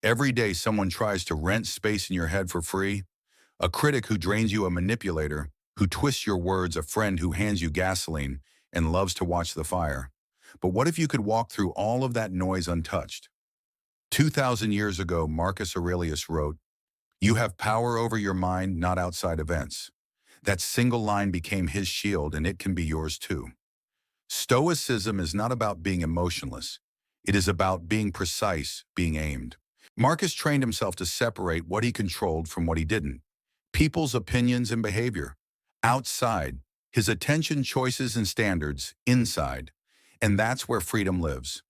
Every day someone tries to rent space in your head for free. A critic who drains you, a manipulator who twists your words, a friend who hands you gasoline and loves to watch the fire. But what if you could walk through all of that noise untouched? 2,000 years ago, Marcus Aurelius wrote, "You have power over your mind, not outside events." That single line became his shield, and it can be yours too. Stoicism is not about being emotionless. It is about being precise, being aimed. Marcus trained himself to separate what he controlled from what he didn't. People's opinions and behavior. Outside, his attention, choices, and standards. Inside. And that's where freedom lives.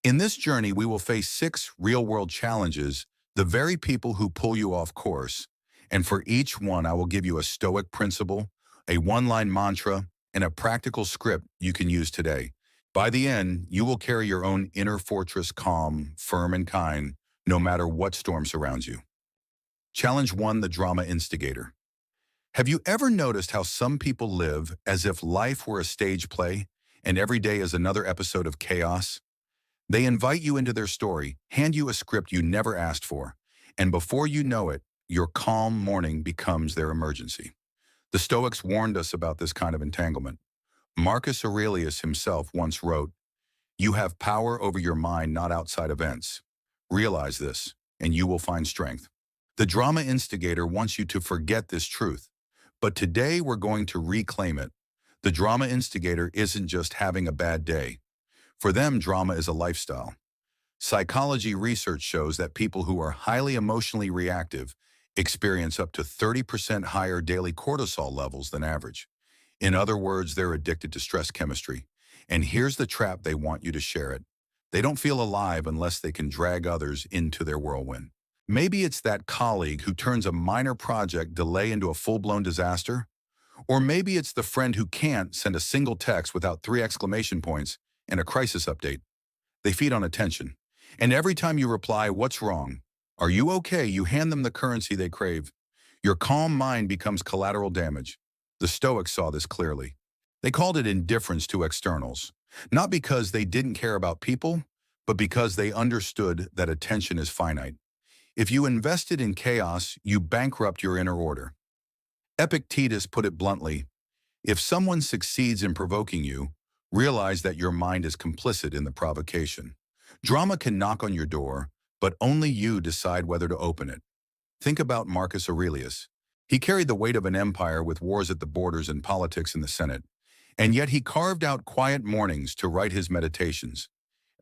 In this journey, we will face 6 real-world challenges, the very people who pull you off course. And for each one, I will give you a Stoic principle, a one-line mantra, and a practical script you can use today. By the end, you will carry your own inner fortress, calm, firm, and kind, no matter what storm surrounds you. Challenge 1, the drama instigator. Have you ever noticed how some people live as if life were a stage play and every day is another episode of chaos? They invite you into their story, hand you a script you never asked for, and before you know it, your calm morning becomes their emergency. The Stoics warned us about this kind of entanglement. Marcus Aurelius himself once wrote, "You have power over your mind, not outside events. Realize this, and you will find strength." The drama instigator wants you to forget this truth, but today we're going to reclaim it. The drama instigator isn't just having a bad day. For them, drama is a lifestyle. Psychology research shows that people who are highly emotionally reactive experience up to 30% higher daily cortisol levels than average. In other words, they're addicted to stress chemistry. And here's the trap: they want you to share it. They don't feel alive unless they can drag others into their whirlwind. Maybe it's that colleague who turns a minor project delay into a full-blown disaster. Or maybe it's the friend who can't send a single text without 3 exclamation points and a crisis update. They feed on attention. And every time you reply, "What's wrong? Are you okay?" you hand them the currency they crave. Your calm mind becomes collateral damage. The Stoics saw this clearly. They called it indifference to externals, not because they didn't care about people, but because they understood that attention is finite. If you invested in chaos, you bankrupt your inner order. Epictetus put it bluntly, "If someone succeeds in provoking you, realize that your mind is complicit in the provocation." Drama can knock on your door, but only you decide whether to open it. Think about Marcus Aurelius. He carried the weight of an empire with wars at the borders and politics in the Senate, and yet he carved out quiet mornings to write his meditations.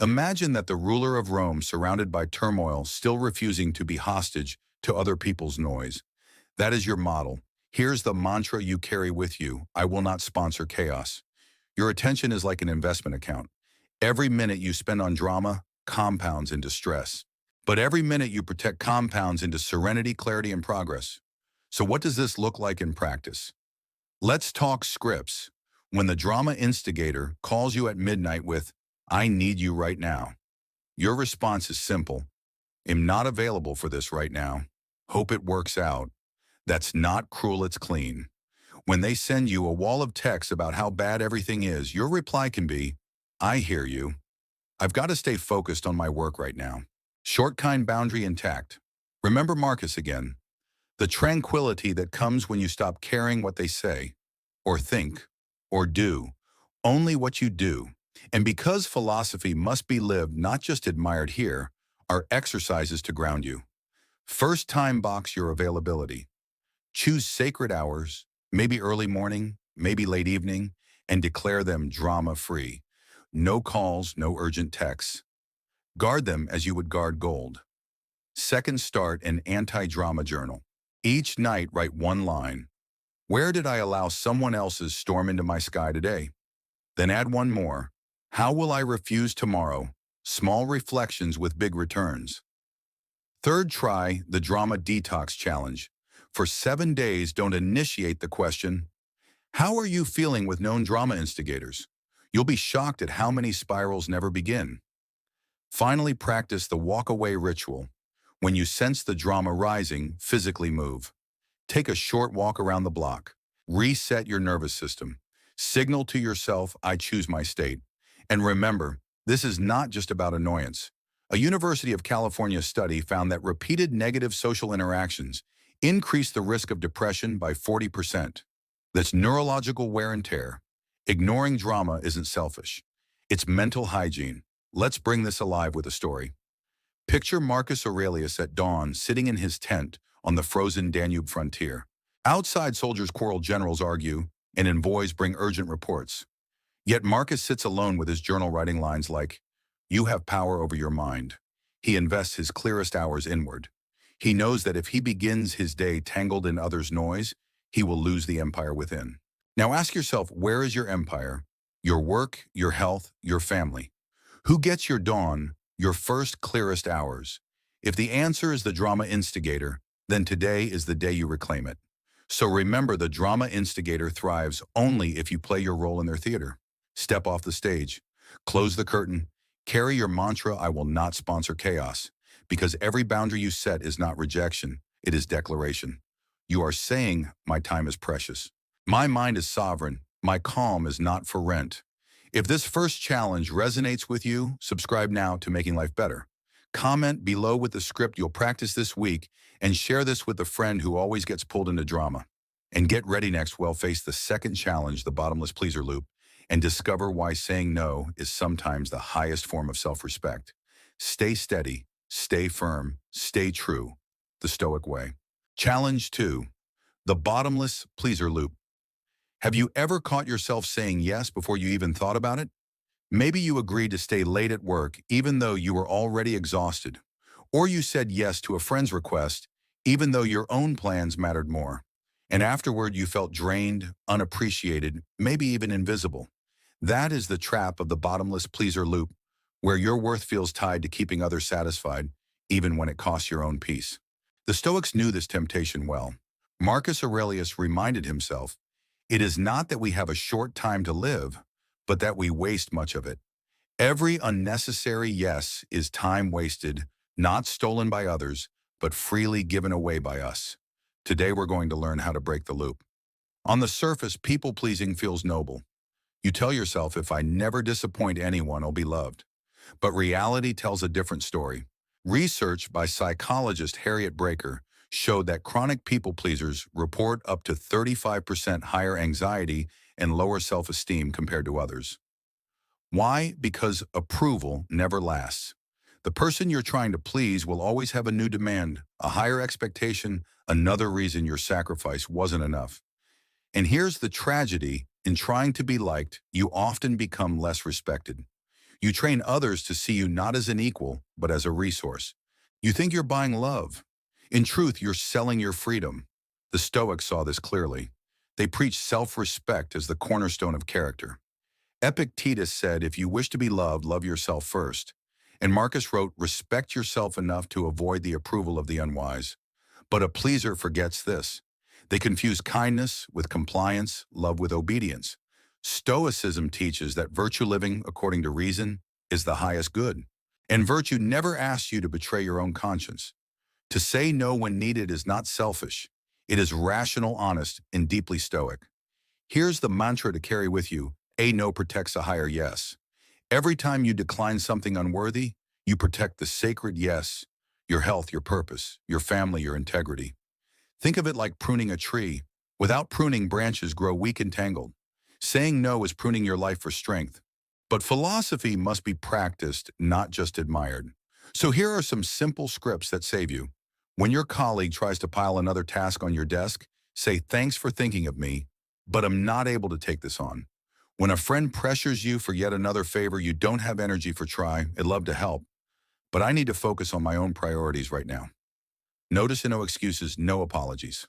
Imagine that the ruler of Rome, surrounded by turmoil, still refusing to be hostage to other people's noise. That is your model. Here's the mantra you carry with you: I will not sponsor chaos. Your attention is like an investment account. Every minute you spend on drama compounds into stress. But every minute you protect compounds into serenity, clarity, and progress. So what does this look like in practice? Let's talk scripts. When the drama instigator calls you at midnight with, "I need you right now," your response is simple: "I'm not available for this right now. Hope it works out." That's not cruel, it's clean. When they send you a wall of text about how bad everything is, your reply can be, "I hear you. I've got to stay focused on my work right now." Short, kind, boundary intact. Remember Marcus again. The tranquility that comes when you stop caring what they say, or think, or do, only what you do. And because philosophy must be lived, not just admired here, are exercises to ground you. First, time box your availability. Choose sacred hours, maybe early morning, maybe late evening, and declare them drama-free. No calls, no urgent texts. Guard them as you would guard gold. Second, start an anti-drama journal. Each night, write one line. Where did I allow someone else's storm into my sky today? Then add one more. How will I refuse tomorrow? Small reflections with big returns. Third, try the Drama Detox Challenge. For 7 days, don't initiate the question, "How are you feeling?" with known drama instigators. You'll be shocked at how many spirals never begin. Finally, practice the walk-away ritual. When you sense the drama rising, physically move. Take a short walk around the block. Reset your nervous system. Signal to yourself, "I choose my state." And remember, this is not just about annoyance. A University of California study found that repeated negative social interactions increase the risk of depression by 40%. That's neurological wear and tear. Ignoring drama isn't selfish. It's mental hygiene. Let's bring this alive with a story. Picture Marcus Aurelius at dawn sitting in his tent on the frozen Danube frontier. Outside, soldiers quarrel, generals argue, and envoys bring urgent reports. Yet Marcus sits alone with his journal writing lines like, "You have power over your mind." He invests his clearest hours inward. He knows that if he begins his day tangled in others' noise, he will lose the empire within. Now ask yourself, where is your empire? Your work, your health, your family. Who gets your dawn, your first clearest hours? If the answer is the drama instigator, then today is the day you reclaim it. So remember, the drama instigator thrives only if you play your role in their theater. Step off the stage, close the curtain, carry your mantra, "I will not sponsor chaos," because every boundary you set is not rejection, it is declaration. You are saying, "My time is precious. My mind is sovereign. My calm is not for rent." If this first challenge resonates with you, subscribe now to Making Life Better. Comment below with the script you'll practice this week and share this with a friend who always gets pulled into drama. And get ready next, we'll face the second challenge, the bottomless pleaser loop, and discover why saying no is sometimes the highest form of self-respect. Stay steady, stay firm, stay true. The Stoic way. Challenge 2. The bottomless pleaser loop. Have you ever caught yourself saying yes before you even thought about it? Maybe you agreed to stay late at work even though you were already exhausted. Or you said yes to a friend's request even though your own plans mattered more. And afterward you felt drained, unappreciated, maybe even invisible. That is the trap of the bottomless pleaser loop, where your worth feels tied to keeping others satisfied, even when it costs your own peace. The Stoics knew this temptation well. Marcus Aurelius reminded himself, "It is not that we have a short time to live, but that we waste much of it." Every unnecessary yes is time wasted, not stolen by others, but freely given away by us. Today we're going to learn how to break the loop. On the surface, people-pleasing feels noble. You tell yourself, "If I never disappoint anyone, I'll be loved." But reality tells a different story. Research by psychologist Harriet Breaker showed that chronic people-pleasers report up to 35% higher anxiety and lower self-esteem compared to others. Why? Because approval never lasts. The person you're trying to please will always have a new demand, a higher expectation, another reason your sacrifice wasn't enough. And here's the tragedy: in trying to be liked, you often become less respected. You train others to see you not as an equal, but as a resource. You think you're buying love. In truth, you're selling your freedom. The Stoics saw this clearly. They preached self-respect as the cornerstone of character. Epictetus said, "If you wish to be loved, love yourself first." And Marcus wrote, "Respect yourself enough to avoid the approval of the unwise." But a pleaser forgets this. They confuse kindness with compliance, love with obedience. Stoicism teaches that virtue living according to reason is the highest good. And virtue never asks you to betray your own conscience. To say no when needed is not selfish. It is rational, honest, and deeply stoic. Here's the mantra to carry with you: a no protects a higher yes. Every time you decline something unworthy, you protect the sacred yes, your health, your purpose, your family, your integrity. Think of it like pruning a tree. Without pruning, branches grow weak and tangled. Saying no is pruning your life for strength. But philosophy must be practiced, not just admired. So here are some simple scripts that save you. When your colleague tries to pile another task on your desk, say, "Thanks for thinking of me, but I'm not able to take this on." When a friend pressures you for yet another favor you don't have energy for, try, "I'd love to help, but I need to focus on my own priorities right now." Notice no excuses, no apologies.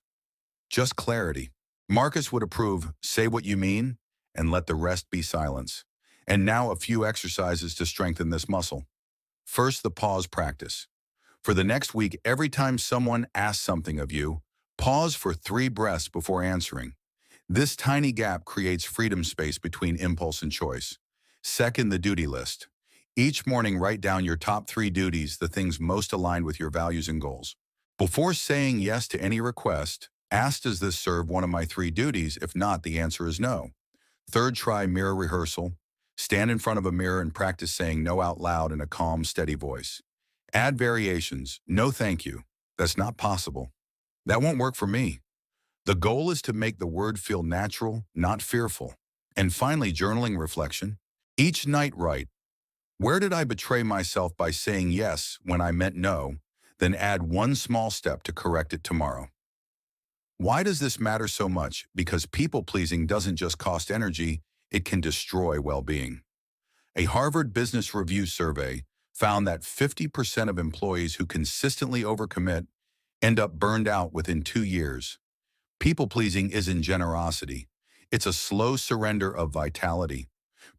Just clarity. Marcus would approve, say what you mean, and let the rest be silence. And now a few exercises to strengthen this muscle. First, the pause practice. For the next week, every time someone asks something of you, pause for 3 breaths before answering. This tiny gap creates freedom space between impulse and choice. Second, the duty list. Each morning, write down your top 3 duties, the things most aligned with your values and goals. Before saying yes to any request, ask, "Does this serve one of my 3 duties?" If not, the answer is no. Third, try mirror rehearsal. Stand in front of a mirror and practice saying no out loud in a calm, steady voice. Add variations. No thank you. That's not possible. That won't work for me. The goal is to make the word feel natural, not fearful. And finally, journaling reflection. Each night write, where did I betray myself by saying yes when I meant no? Then add one small step to correct it tomorrow. Why does this matter so much? Because people-pleasing doesn't just cost energy, it can destroy well-being. A Harvard Business Review survey found that 50% of employees who consistently overcommit end up burned out within 2 years. People-pleasing isn't generosity. It's a slow surrender of vitality.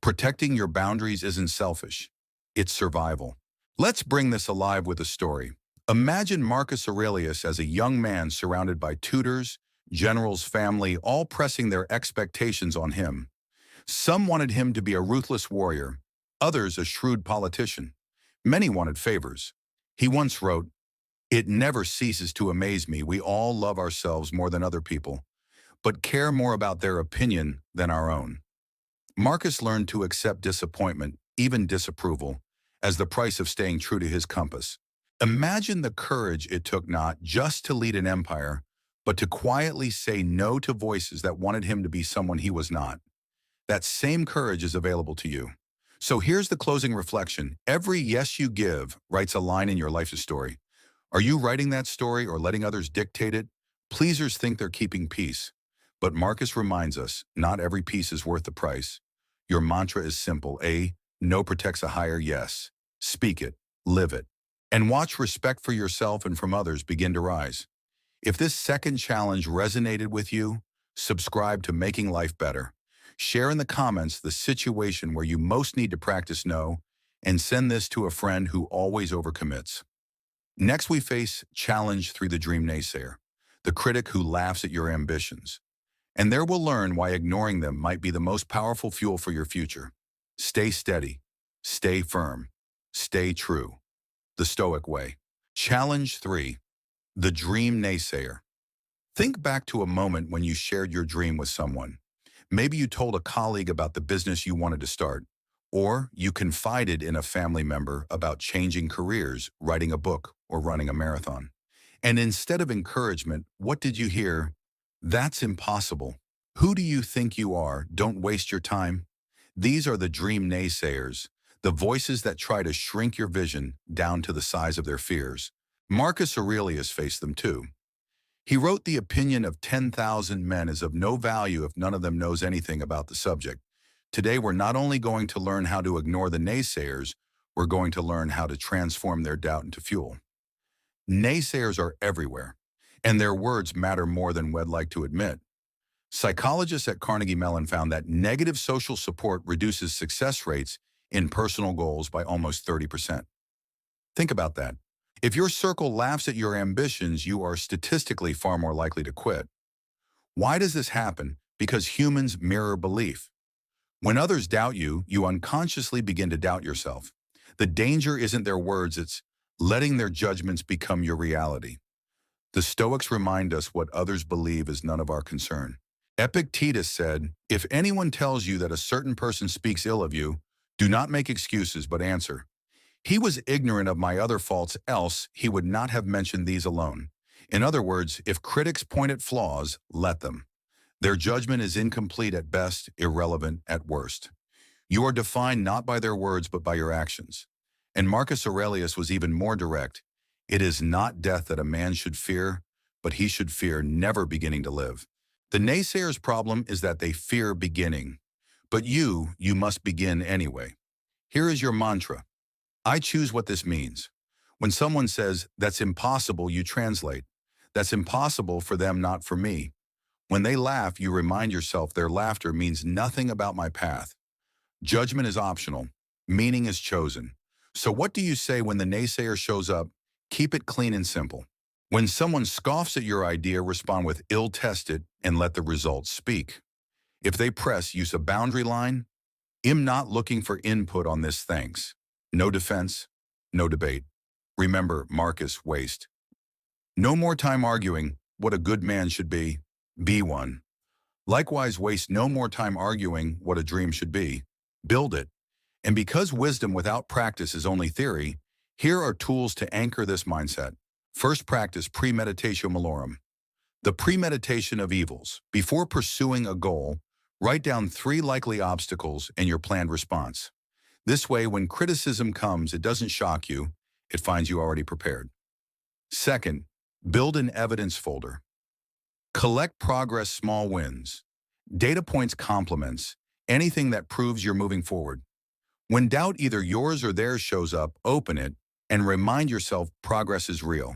Protecting your boundaries isn't selfish. It's survival. Let's bring this alive with a story. Imagine Marcus Aurelius as a young man surrounded by tutors, generals, family, all pressing their expectations on him. Some wanted him to be a ruthless warrior, others a shrewd politician. Many wanted favors. He once wrote, "It never ceases to amaze me we all love ourselves more than other people, but care more about their opinion than our own." Marcus learned to accept disappointment, even disapproval, as the price of staying true to his compass. Imagine the courage it took not just to lead an empire, but to quietly say no to voices that wanted him to be someone he was not. That same courage is available to you. So here's the closing reflection. Every yes you give writes a line in your life's story. Are you writing that story or letting others dictate it? Pleasers think they're keeping peace. But Marcus reminds us, not every piece is worth the price. Your mantra is simple. A no protects a higher yes. Speak it, live it, and watch respect for yourself and from others begin to rise. If this second challenge resonated with you, subscribe to Making Life Better. Share in the comments the situation where you most need to practice no, and send this to a friend who always overcommits. Next, we face challenge 3, the Dream-Naysayer, the critic who laughs at your ambitions. And there we'll learn why ignoring them might be the most powerful fuel for your future. Stay steady, stay firm, stay true. The Stoic way. Challenge 3, the Dream-Naysayer. Think back to a moment when you shared your dream with someone. Maybe you told a colleague about the business you wanted to start, or you confided in a family member about changing careers, writing a book, or running a marathon. And instead of encouragement, what did you hear? That's impossible. Who do you think you are? Don't waste your time. These are the Dream-Naysayers, the voices that try to shrink your vision down to the size of their fears. Marcus Aurelius faced them too. He wrote, "The opinion of 10,000 men is of no value if none of them knows anything about the subject." Today, we're not only going to learn how to ignore the naysayers, we're going to learn how to transform their doubt into fuel. Naysayers are everywhere, and their words matter more than we'd like to admit. Psychologists at Carnegie Mellon found that negative social support reduces success rates in personal goals by almost 30%. Think about that. If your circle laughs at your ambitions, you are statistically far more likely to quit. Why does this happen? Because humans mirror belief. When others doubt you, you unconsciously begin to doubt yourself. The danger isn't their words, it's letting their judgments become your reality. The Stoics remind us what others believe is none of our concern. Epictetus said, "If anyone tells you that a certain person speaks ill of you, do not make excuses but answer. He was ignorant of my other faults, else he would not have mentioned these alone." In other words, if critics point at flaws, let them. Their judgment is incomplete at best, irrelevant at worst. You are defined not by their words but by your actions. And Marcus Aurelius was even more direct. It is not death that a man should fear, but he should fear never beginning to live. The naysayers' problem is that they fear beginning. But you must begin anyway. Here is your mantra. I choose what this means. When someone says, "That's impossible," you translate, "That's impossible for them, not for me." When they laugh, you remind yourself their laughter means nothing about my path. Judgment is optional. Meaning is chosen. So what do you say when the naysayer shows up? Keep it clean and simple. When someone scoffs at your idea, respond with "Ill-test it" and let the results speak. If they press, use a boundary line. "I'm not looking for input on this, thanks." No defense, no debate. Remember, Marcus, waste. No more time arguing what a good man should be. Be one. Likewise, waste no more time arguing what a dream should be. Build it. And because wisdom without practice is only theory, Here are tools to anchor this mindset. First, practice premeditatio malorum, the premeditation of evils. Before pursuing a goal, write down 3 likely obstacles and your planned response. This way, when criticism comes, it doesn't shock you, it finds you already prepared. Second, build an evidence folder. Collect progress, small wins, data points, compliments, anything that proves you're moving forward. When doubt, either yours or theirs, shows up, open it and remind yourself progress is real.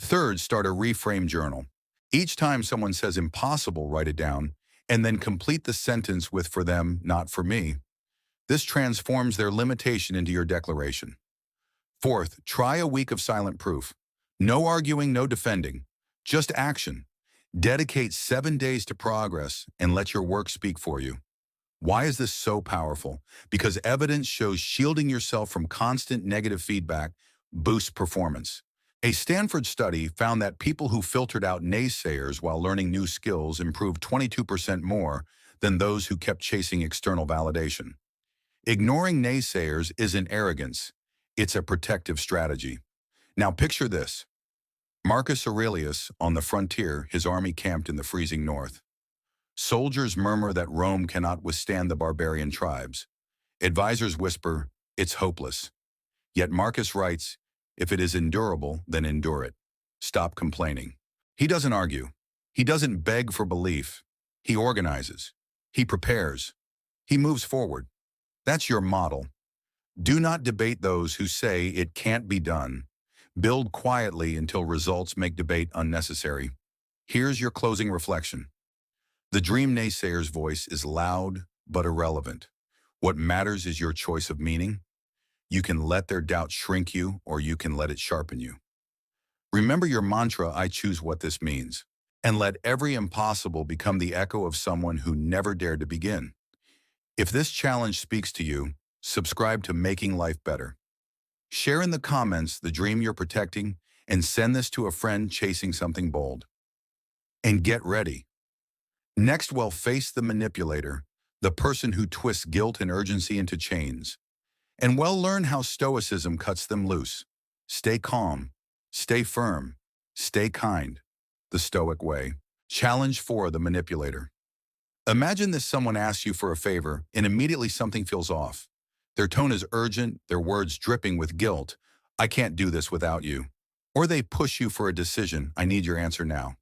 Third, start a reframe journal. Each time someone says impossible, write it down and then complete the sentence with "for them, not for me." This transforms their limitation into your declaration. Fourth, try a week of silent proof. No arguing, no defending, just action. Dedicate 7 days to progress and let your work speak for you. Why is this so powerful? Because evidence shows shielding yourself from constant negative feedback boosts performance. A Stanford study found that people who filtered out naysayers while learning new skills improved 22% more than those who kept chasing external validation. Ignoring naysayers isn't arrogance, it's a protective strategy. Now picture this. Marcus Aurelius on the frontier, his army camped in the freezing north. Soldiers murmur that Rome cannot withstand the barbarian tribes. Advisors whisper, it's hopeless. Yet Marcus writes, if it is endurable, then endure it. Stop complaining. He doesn't argue. He doesn't beg for belief. He organizes. He prepares. He moves forward. That's your model. Do not debate those who say it can't be done. Build quietly until results make debate unnecessary. Here's your closing reflection. The Dream-Naysayer's voice is loud but irrelevant. What matters is your choice of meaning. You can let their doubt shrink you, or you can let it sharpen you. Remember your mantra, I choose what this means, and let every impossible become the echo of someone who never dared to begin. If this challenge speaks to you, subscribe to Making Life Better. Share in the comments the dream you're protecting and send this to a friend chasing something bold. And get ready. Next, we'll face the manipulator, the person who twists guilt and urgency into chains. And we'll learn how Stoicism cuts them loose. Stay calm, stay firm, stay kind. The Stoic way. Challenge 4, the manipulator. Imagine this: someone asks you for a favor and immediately something feels off. Their tone is urgent, their words dripping with guilt. I can't do this without you. Or they push you for a decision. I need your answer now.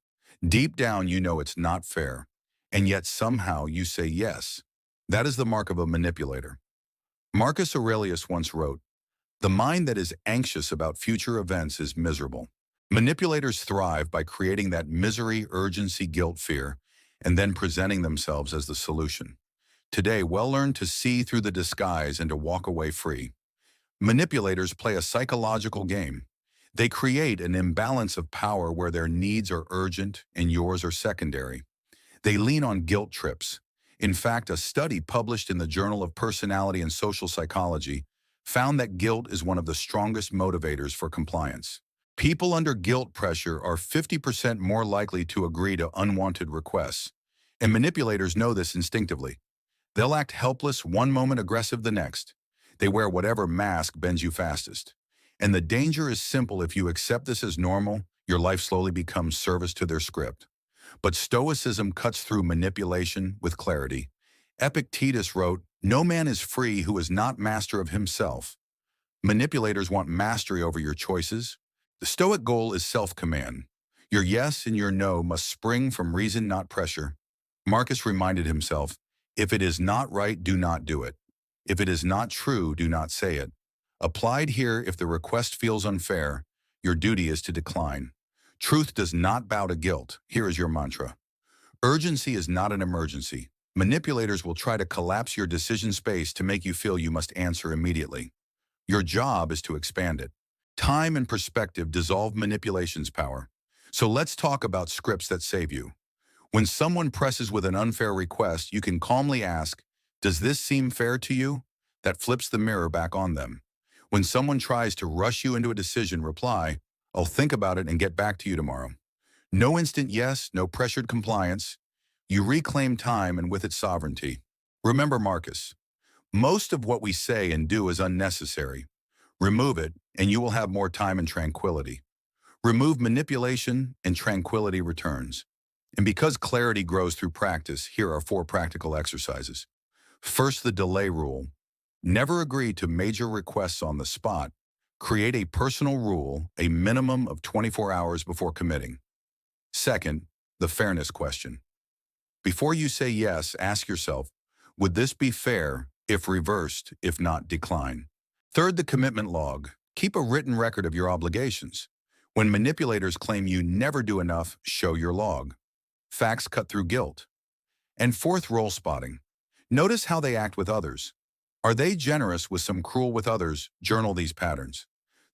Deep down, you know it's not fair. And yet somehow you say yes. That is the mark of a manipulator. Marcus Aurelius once wrote, the mind that is anxious about future events is miserable. Manipulators thrive by creating that misery, urgency, guilt, fear, and then presenting themselves as the solution. Today, we'll learn to see through the disguise and to walk away free. Manipulators play a psychological game. They create an imbalance of power where their needs are urgent and yours are secondary. They lean on guilt trips. In fact, a study published in the Journal of Personality and Social Psychology found that guilt is one of the strongest motivators for compliance. People under guilt pressure are 50% more likely to agree to unwanted requests. And manipulators know this instinctively. They'll act helpless one moment, aggressive the next. They wear whatever mask bends you fastest. And the danger is simple: if you accept this as normal, your life slowly becomes service to their script. But Stoicism cuts through manipulation with clarity. Epictetus wrote, no man is free who is not master of himself. Manipulators want mastery over your choices. The Stoic goal is self-command. Your yes and your no must spring from reason, not pressure. Marcus reminded himself, if it is not right, do not do it. If it is not true, do not say it. Applied here, if the request feels unfair, your duty is to decline. Truth does not bow to guilt. Here is your mantra. Urgency is not an emergency. Manipulators will try to collapse your decision space to make you feel you must answer immediately. Your job is to expand it. Time and perspective dissolve manipulation's power. So let's talk about scripts that save you. When someone presses with an unfair request, you can calmly ask, does this seem fair to you? That flips the mirror back on them. When someone tries to rush you into a decision, reply, I'll think about it and get back to you tomorrow. No instant yes, no pressured compliance. You reclaim time and with it sovereignty. Remember Marcus, most of what we say and do is unnecessary. Remove it, and you will have more time and tranquility. Remove manipulation, and tranquility returns. And because clarity grows through practice, here are 4 practical exercises. First, the delay rule. Never agree to major requests on the spot. Create a personal rule, a minimum of 24 hours before committing. Second, the fairness question. Before you say yes, ask yourself, would this be fair if reversed, if not decline? Third, the commitment log. Keep a written record of your obligations. When manipulators claim you never do enough, show your log. Facts cut through guilt. And fourth, role spotting. Notice how they act with others. Are they generous with some cruel with others? Journal these patterns.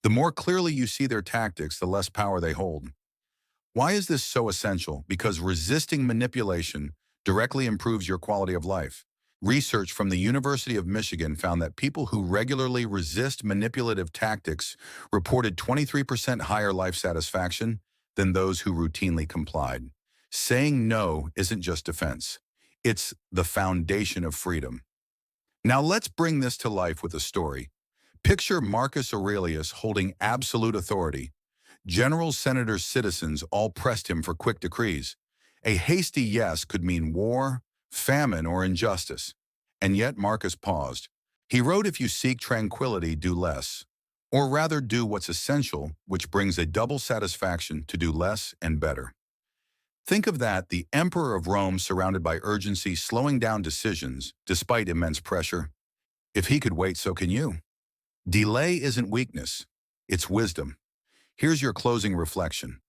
The more clearly you see their tactics, the less power they hold. Why is this so essential? Because resisting manipulation directly improves your quality of life. Research from the University of Michigan found that people who regularly resist manipulative tactics reported 23% higher life satisfaction than those who routinely complied. Saying no isn't just defense. It's the foundation of freedom. Now let's bring this to life with a story. Picture Marcus Aurelius holding absolute authority. Generals, senators, citizens all pressed him for quick decrees. A hasty yes could mean war, famine, or injustice. And yet Marcus paused. He wrote, if you seek tranquility, do less. Or rather, do what's essential, which brings a double satisfaction to do less and better. Think of that, the emperor of Rome surrounded by urgency, slowing down decisions despite immense pressure. If he could wait, so can you. Delay isn't weakness, it's wisdom. Here's your closing reflection.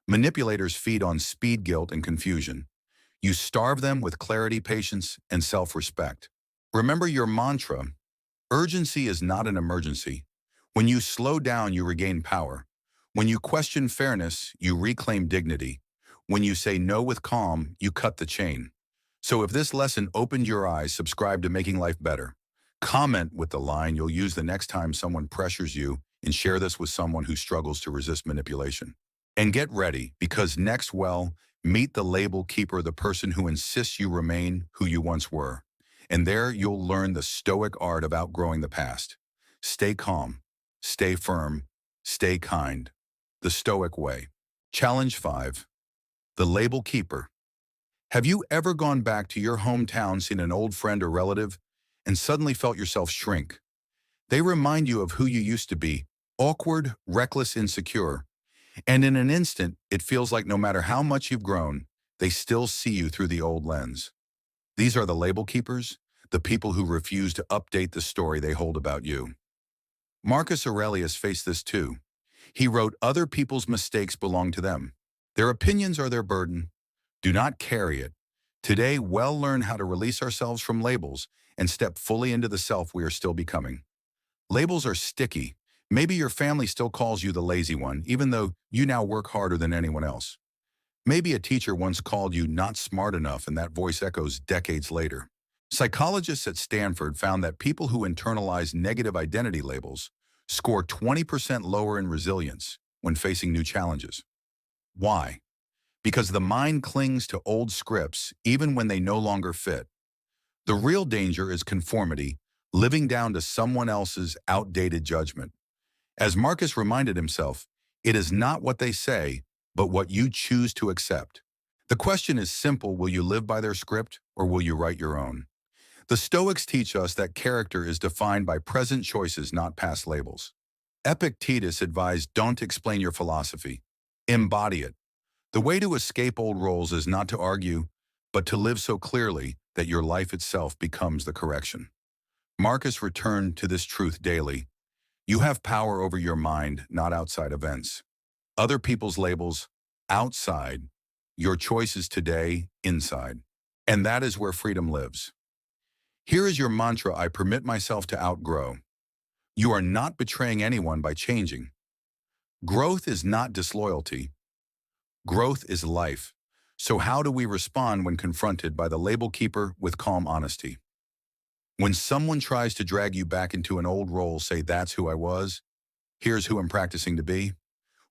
Manipulators feed on speed, guilt, and confusion. You starve them with clarity, patience, and self-respect. Remember your mantra, urgency is not an emergency. When you slow down, you regain power. When you question fairness, you reclaim dignity. When you say no with calm, you cut the chain. So if this lesson opened your eyes, subscribe to Making Life Better. Comment with the line you'll use the next time someone pressures you, and share this with someone who struggles to resist manipulation. And get ready, because next, meet the label keeper, the person who insists you remain who you once were. And there you'll learn the Stoic art of outgrowing the past. Stay calm, stay firm, stay kind. The Stoic way. Challenge 5. The label keeper. Have you ever gone back to your hometown, seen an old friend or relative, and suddenly felt yourself shrink? They remind you of who you used to be, awkward, reckless, insecure. And in an instant, it feels like no matter how much you've grown, they still see you through the old lens. These are the label keepers, the people who refuse to update the story they hold about you. Marcus Aurelius faced this too. He wrote, other people's mistakes belong to them. Their opinions are their burden. Do not carry it. Today, learn how to release ourselves from labels and step fully into the self we are still becoming. Labels are sticky. Maybe your family still calls you the lazy one, even though you now work harder than anyone else. Maybe a teacher once called you not smart enough, and that voice echoes decades later. Psychologists at Stanford found that people who internalize negative identity labels score 20% lower in resilience when facing new challenges. Why? Because the mind clings to old scripts even when they no longer fit. The real danger is conformity, living down to someone else's outdated judgment. As Marcus reminded himself, it is not what they say, but what you choose to accept. The question is simple: will you live by their script, or will you write your own? The Stoics teach us that character is defined by present choices, not past labels. Epictetus advised, don't explain your philosophy, embody it. The way to escape old roles is not to argue, but to live so clearly that your life itself becomes the correction. Marcus returned to this truth daily. You have power over your mind, not outside events. Other people's labels, outside. Your choices today, inside. And that is where freedom lives. Here is your mantra I permit myself to outgrow. You are not betraying anyone by changing. Growth is not disloyalty. Growth is life. So how do we respond when confronted by the label keeper with calm honesty? When someone tries to drag you back into an old role, say, that's who I was. Here's who I'm practicing to be.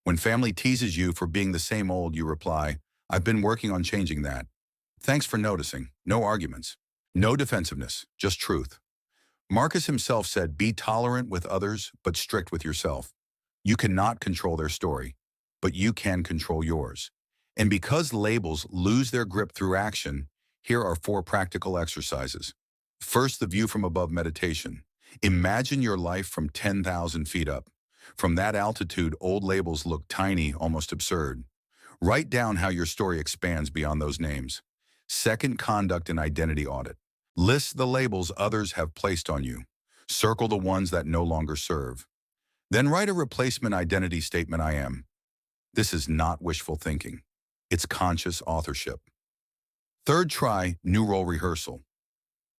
When family teases you for being the same old, you reply, I've been working on changing that. Thanks for noticing. No arguments. No defensiveness, just truth. Marcus himself said, "Be tolerant with others, but strict with yourself." You cannot control their story, but you can control yours. And because labels lose their grip through action, here are 4 practical exercises. First, the view from above meditation. Imagine your life from 10,000 feet up. From that altitude, old labels look tiny, almost absurd. Write down how your story expands beyond those names. Second, conduct an identity audit. List the labels others have placed on you. Circle the ones that no longer serve. Then write a replacement identity statement. I am. This is not wishful thinking. It's conscious authorship. Third, try new role rehearsal.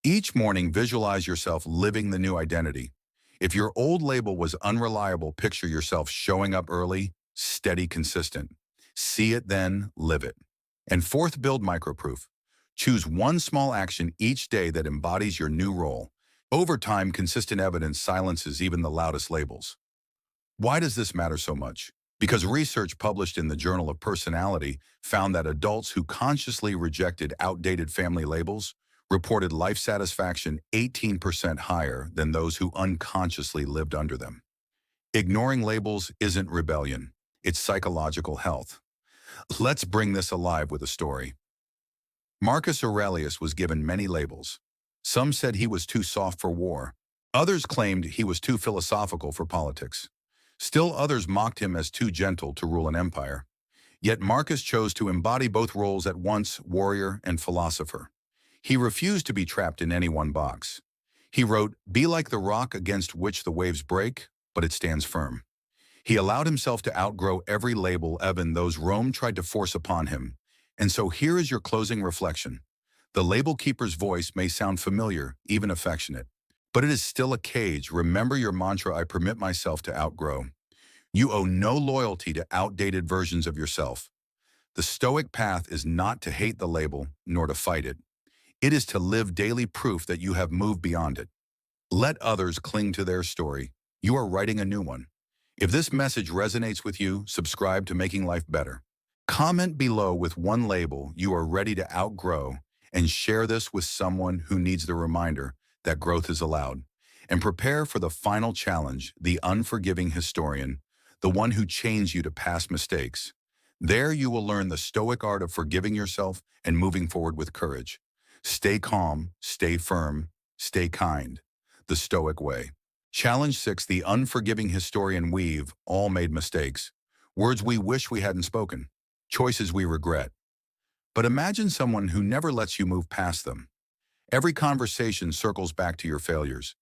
Each morning, visualize yourself living the new identity. If your old label was unreliable, picture yourself showing up early, steady, consistent. See it, then live it. And fourth, build microproof. Choose one small action each day that embodies your new role. Over time, consistent evidence silences even the loudest labels. Why does this matter so much? Because research published in the Journal of Personality found that adults who consciously rejected outdated family labels reported life satisfaction 18% higher than those who unconsciously lived under them. Ignoring labels isn't rebellion, it's psychological health. Let's bring this alive with a story. Marcus Aurelius was given many labels. Some said he was too soft for war. Others claimed he was too philosophical for politics. Still others mocked him as too gentle to rule an empire. Yet Marcus chose to embody both roles at once, warrior and philosopher. He refused to be trapped in any one box. He wrote, "Be like the rock against which the waves break, but it stands firm." He allowed himself to outgrow every label even those Rome tried to force upon him. And so here is your closing reflection. The label keeper's voice may sound familiar, even affectionate, but it is still a cage. Remember your mantra, I permit myself to outgrow. You owe no loyalty to outdated versions of yourself. The Stoic path is not to hate the label, nor to fight it. It is to live daily proof that you have moved beyond it. Let others cling to their story. You are writing a new one. If this message resonates with you, subscribe to Making Life Better. Comment below with one label you are ready to outgrow and share this with someone who needs the reminder that growth is allowed. And prepare for the final challenge, the unforgiving historian, the one who chains you to past mistakes. There you will learn the Stoic art of forgiving yourself and moving forward with courage. Stay calm, stay firm, stay kind. The Stoic way. Challenge 6, the unforgiving historian. We've all made mistakes. Words we wish we hadn't spoken. Choices we regret. But imagine someone who never lets you move past them. Every conversation circles back to your failures.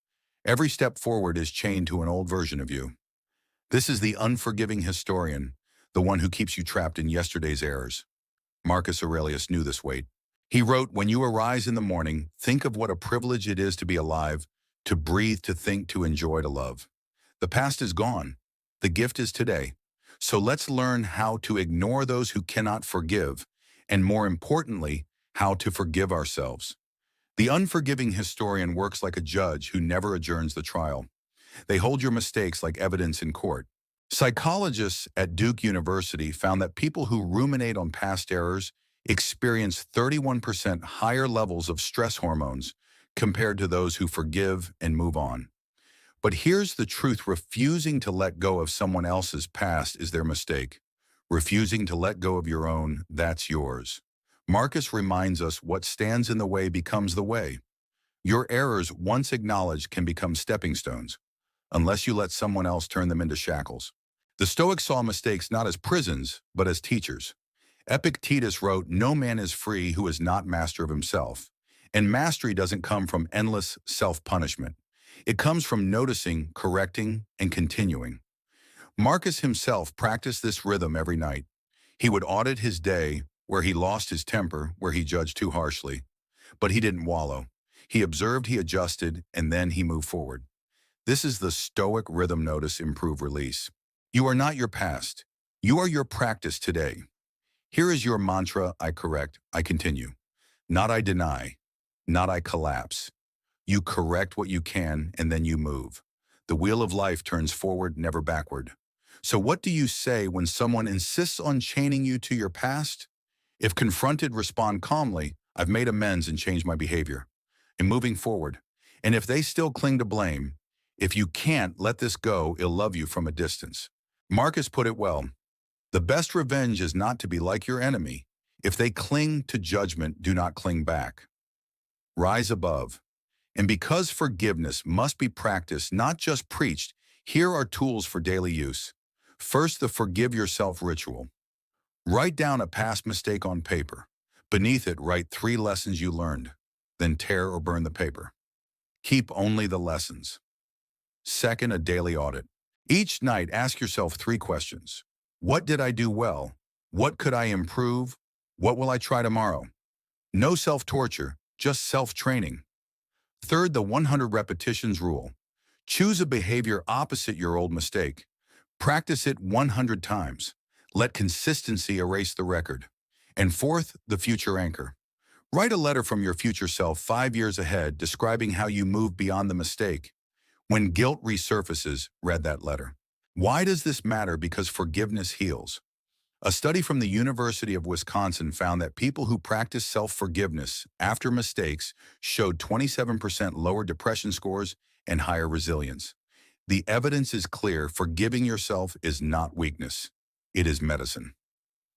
Every step forward is chained to an old version of you. This is the unforgiving historian, the one who keeps you trapped in yesterday's errors. Marcus Aurelius knew this weight. He wrote, when you arise in the morning, think of what a privilege it is to be alive, to breathe, to think, to enjoy, to love. The past is gone. The gift is today. So let's learn how to ignore those who cannot forgive, and more importantly, how to forgive ourselves. The unforgiving historian works like a judge who never adjourns the trial. They hold your mistakes like evidence in court. Psychologists at Duke University found that people who ruminate on past errors experience 31% higher levels of stress hormones compared to those who forgive and move on. But here's the truth: refusing to let go of someone else's past is their mistake. Refusing to let go of your own, that's yours. Marcus reminds us what stands in the way becomes the way. Your errors, once acknowledged, can become stepping stones, unless you let someone else turn them into shackles. The Stoics saw mistakes not as prisons, but as teachers. Epictetus wrote, no man is free who is not master of himself. And mastery doesn't come from endless self-punishment. It comes from noticing, correcting, and continuing. Marcus himself practiced this rhythm every night. He would audit his day, where he lost his temper, where he judged too harshly. But he didn't wallow. He observed, he adjusted, and then he moved forward. This is the Stoic rhythm: notice, improve, release. You are not your past. You are your practice today. Here is your mantra: I correct, I continue. Not I deny, not I collapse. You correct what you can, and then you move. The wheel of life turns forward, never backward. So what do you say when someone insists on chaining you to your past? If confronted, respond calmly: I've made amends and changed my behavior. I'm moving forward. And if they still cling to blame, if you can't let this go, it'll love you from a distance. Marcus put it well. The best revenge is not to be like your enemy. If they cling to judgment, do not cling back. Rise above. And because forgiveness must be practiced, not just preached, here are tools for daily use. First, the forgive yourself ritual. Write down a past mistake on paper. Beneath it, write 3 lessons you learned. Then tear or burn the paper. Keep only the lessons. Second, a daily audit. Each night, ask yourself 3 questions. What did I do well? What could I improve? What will I try tomorrow? No self-torture, just self-training. Third, the 100 repetitions rule. Choose a behavior opposite your old mistake. Practice it 100 times. Let consistency erase the record. And fourth, the future anchor. Write a letter from your future self 5 years ahead describing how you moved beyond the mistake. When guilt resurfaces, read that letter. Why does this matter? Because forgiveness heals. A study from the University of Wisconsin found that people who practice self-forgiveness after mistakes showed 27% lower depression scores and higher resilience. The evidence is clear. Forgiving yourself is not weakness. It is medicine.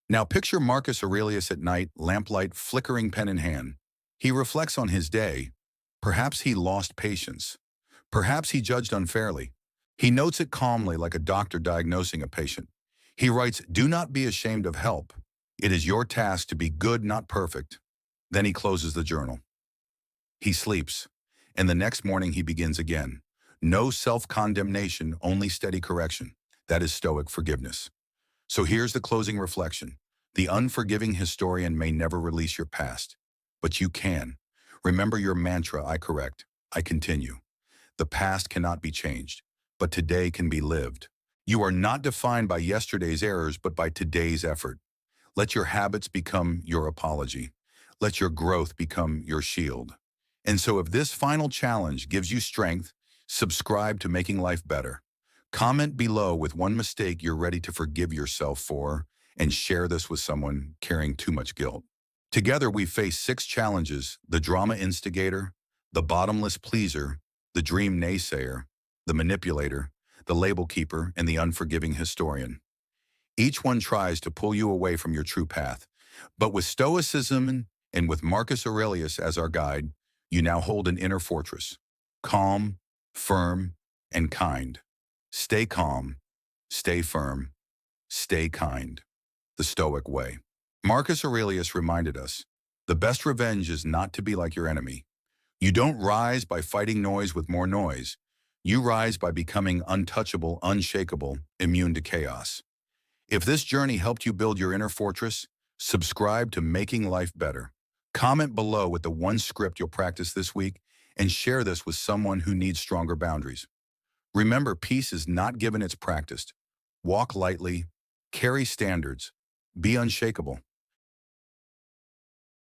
Now picture Marcus Aurelius at night, lamplight, flickering pen in hand. He reflects on his day. Perhaps he lost patience. Perhaps he judged unfairly. He notes it calmly like a doctor diagnosing a patient. He writes, "Do not be ashamed of help. It is your task to be good, not perfect." Then he closes the journal. He sleeps, and the next morning he begins again. No self-condemnation, only steady correction. That is Stoic forgiveness. So here's the closing reflection. The unforgiving historian may never release your past, but you can. Remember your mantra, I correct, I continue. The past cannot be changed, but today can be lived. You are not defined by yesterday's errors, but by today's effort. Let your habits become your apology. Let your growth become your shield. And so if this final challenge gives you strength, subscribe to Making Life Better. Comment below with one mistake you're ready to forgive yourself for, and share this with someone carrying too much guilt. Together we face 6 challenges: the drama instigator, the bottomless pleaser, the dream-naysayer, the manipulator, the label keeper, and the unforgiving historian. Each one tries to pull you away from your true path. But with Stoicism and with Marcus Aurelius as our guide, you now hold an inner fortress. Calm, firm, and kind. Stay calm, stay firm, stay kind. The Stoic way. Marcus Aurelius reminded us, the best revenge is not to be like your enemy. You don't rise by fighting noise with more noise. You rise by becoming untouchable, unshakable, immune to chaos. If this journey helped you build your inner fortress, subscribe to Making Life Better. Comment below with the one script you'll practice this week, and share this with someone who needs stronger boundaries. Remember, peace is not given, it's practiced. Walk lightly, carry standards, be unshakable.